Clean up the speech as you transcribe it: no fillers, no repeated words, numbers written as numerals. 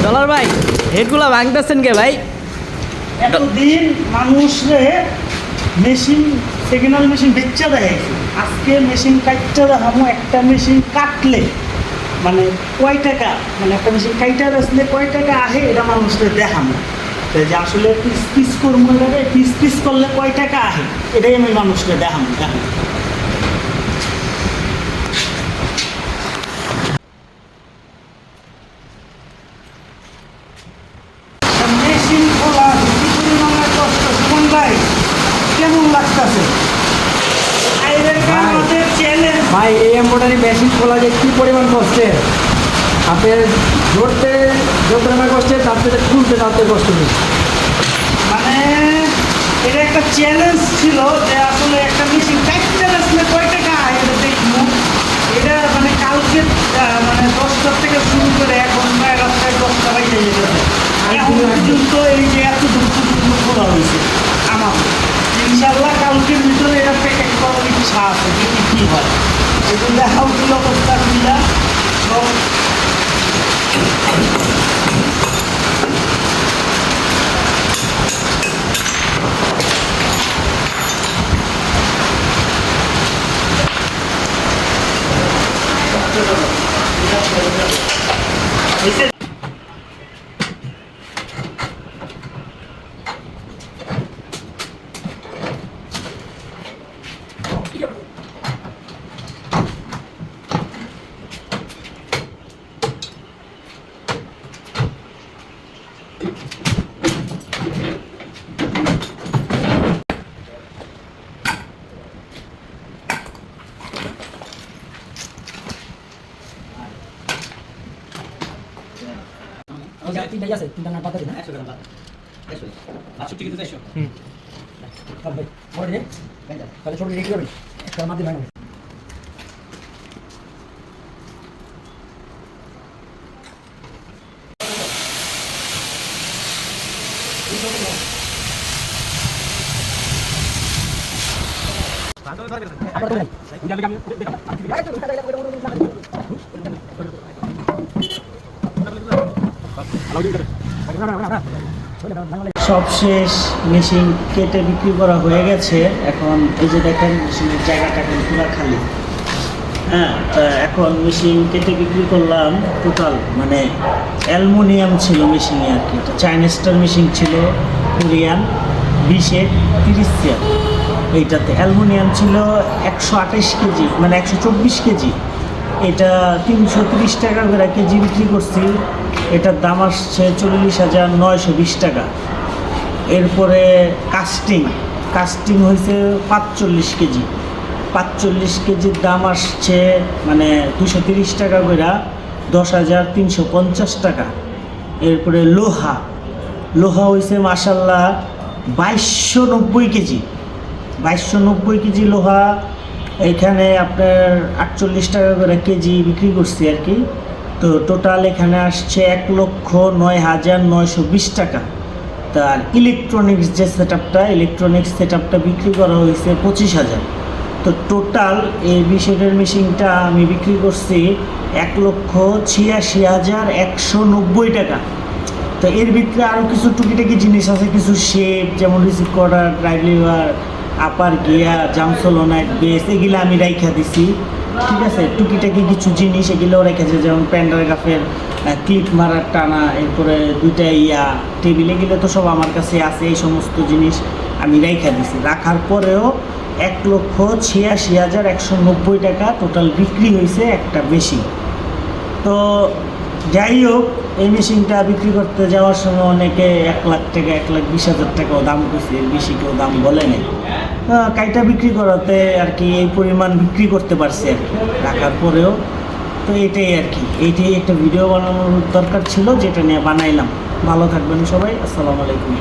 Dollar ভাই হেডগুলা ভাঙতেছেন কে ভাই? এতদিন মানুষরে মেশিন সেকেন্ড হ্যান্ড মেশিন বেচা দেখাইছে, আজকে মেশিন কাটতে দেখামো। একটা মেশিন কাটলে মানে কয় টাকা, মানে একটা মেশিন কাইটা আসলে কয় টাকা আহে এটা মানুষকে দেখামো। যে আসলে পিস পিস করবো, পিস পিস করলে কয় টাকা আহে এটাই আমি মানুষকে দেখামো। মেশিন খোলা পরিমাণের কষ্ট, সুমন ভাই কেমন লাগতেছে? ভাই এই এমব্রয়ডারি মেশিন খোলা যে কী পরিমাণ কষ্টের, আপনার ধরতে যত আমার কষ্টের তার থেকে খুলতে তাতে কষ্ট নেই। মানে এটা একটা চ্যালেঞ্জ ছিল যে আসলে একটা মেশিন কাটতে আসলে কয় টাকা এটা দেখবো। এটা মানে কালকে মানে 10টার থেকে শুরু করে এখন প্রায় রাস্তায় 10টা বাইরে যেতে এখন পর্যন্ত এই যে এত দুঃখ খোলা হয়েছে আমার। ইনশাল্লাহ কালকের ভিতরে এটা প্যাকেট করার ইচ্ছা আছে, দেখি কী হয়। এগুলো দেখাও দিল অবস্থা মিলা সব তিনটাই আছে, তিনটা না পাতা দিন। 100 গ্রাম পাতা 100 কিন্তু 100 ভাই মরে রে তাহলে ছোট রেখে করবেন একটা মাটি ভাঙবে। সব শেষ, মেশিন কেটে বিক্রি করা হয়ে গেছে। এখন এই যে দেখেন মেশিনের জায়গাটা এখন পুরো খালি। হ্যাঁ, এখন মেশিন কেটে বিক্রি করলাম টোটাল, মানে অ্যালুমিনিয়াম ছিল মেশিনে আর কি। এটা চাইনিজটার মেশিন ছিল, কোরিয়ান 20-এর 30 চেয়ার। এইটাতে অ্যালুমিনিয়াম ছিল 128 কেজি, মানে 124 কেজি। এটা 330 টাকা করে কেজি বিক্রি করছি। এটার দাম আসছে 40,920 টাকা। এরপরে কাস্টিং হয়েছে 45 কেজি। 45 কেজির দাম আসছে মানে 230 টাকা করে, 10,350 টাকা। এরপরে লোহা হয়েছে মাশাল্লাহ 2290 কেজি। 2290 কেজি লোহা এখানে আপনার 48 টাকা করে কেজি বিক্রি করছি আর কি। তো টোটাল এখানে আসছে 1,09,920 টাকা। তার ইলেকট্রনিক্স সেট আপটা বিক্রি করা হয়েছে 25,000। তো টোটাল এই 20-এর মেশিনটা আমি বিক্রি করছি 1,86,190 টাকা। তো এর ভিতরে আরও কিছু টুকিটাকি জিনিস আছে, কিছু শেপ যেমন রিসিভ করার, ড্রাইভ লিভার, আপার গিয়ার, জামসোলোনাইট বেস, এগুলো আমি রাইখা দিছি। ঠিক আছে, টুকিটাকি কিছু জিনিস এগুলোও রেখেছে, যেমন প্যান্ডার গাফের ক্লিপ মারার টানা, এরপরে দুইটা টেবিল, এগুলো তো সব আমার কাছে আছে। এই সমস্ত জিনিস আমি রাইখা দিছি। রাখার পরেও 1,86,190 টাকা টোটাল বিক্রি হয়েছে একটা মেশিন। তো যাই হোক, এই মেশিনটা বিক্রি করতে যাওয়ার সময় অনেকে 1 লাখ টাকা, 1,20,000 টাকাও দাম করছে, এর বেশি কেউ দাম বলে নেই। কাইটা বিক্রি করাতে আর কি এই পরিমাণ বিক্রি করতে পারছি আর কি, রাখার পরেও। তো এটাই আর কি, এইটাই একটা ভিডিও বানানোর দরকার ছিল, যেটা নিয়ে বানাইলাম। ভালো থাকবেন সবাই, আসসালামু আলাইকুম।